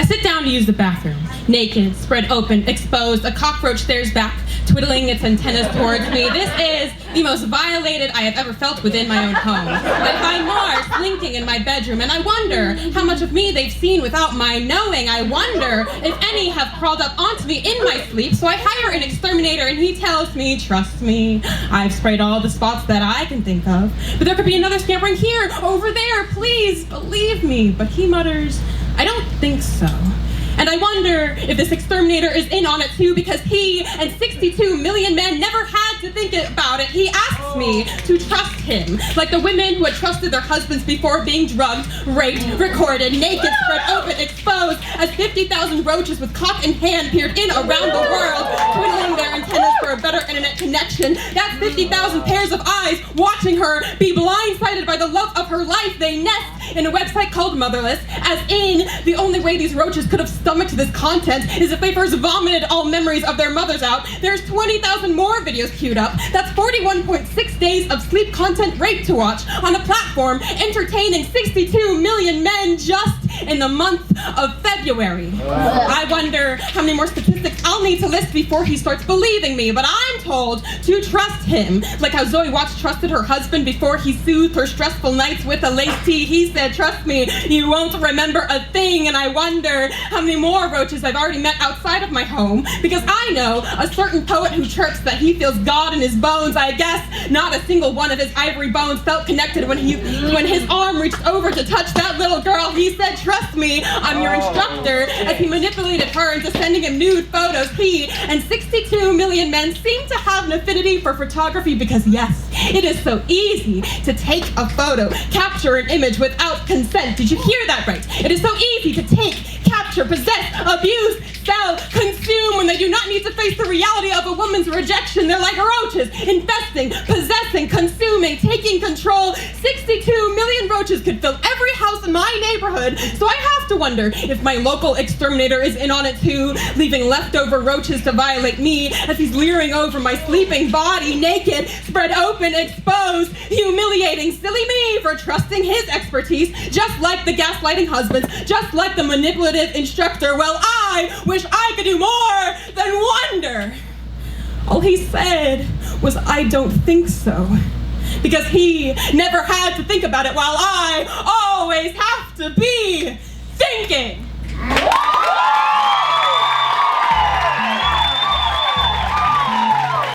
I sit down to use the bathroom. Naked, spread open, exposed, a cockroach stares back, twiddling its antennas towards me. This is the most violated I have ever felt within my own home. I find Mars slinking in my bedroom, and I wonder how much of me they've seen without my knowing. I wonder if any have crawled up onto me in my sleep, so I hire an exterminator, and he tells me, trust me, I've sprayed all the spots that I can think of. But there could be another scampering here, over there, please, believe me. But he mutters, I don't think so. And I wonder if this exterminator is in on it too, because he and 62 million men never had to think about it. He asks me to trust him, like the women who had trusted their husbands before being drugged, raped, recorded, naked, spread open, exposed, as 50,000 roaches with cock in hand peered in around the world, twiddling their antennas for a better internet connection. That's 50,000 pairs of eyes watching her be blindsided by the love of her life. They nest in a website called Motherless, as in the only way these roaches could have stomached this content is if they first vomited all memories of their mothers out. There's 20,000 more videos queued up. That's 41.6 days of sleep content rape to watch on a platform entertaining 62 million men just in the month of February. I wonder how many more statistics I'll need to list before he starts believing me, but I'm told to trust him. Like how Zoe Watts trusted her husband before he soothed her stressful nights with a laced tea. He said, trust me, you won't remember a thing. And I wonder how many more roaches I've already met outside of my home, because I know a certain poet who chirps that he feels God in his bones. I guess not a single one of his ivory bones felt connected when his arm reached over to touch that little girl. He said, trust me, I'm your instructor, as he manipulated her into sending him nude photos. He and 62 million men seem to have an affinity for photography because, yes, it is so easy to take a photo, capture an image without consent. Did you hear that right? It is so easy to take, capture, possess, abuse, sell, consume when they do not need to face the reality of a woman's rejection. They're like roaches, infesting, possessing, consuming, taking control. 62 million roaches could fill every house in my neighborhood, so I have to wonder if my local exterminator is in on it too, leaving leftover roaches to violate me as he's leering over my sleeping body, naked, spread open, exposed, humiliating silly me for trusting his expertise, just like the gaslighting husbands, just like the manipulative instructor. Well, I wish I could do more than wonder. All he said was, I don't think so. Because he never had to think about it, while I always have to be thinking.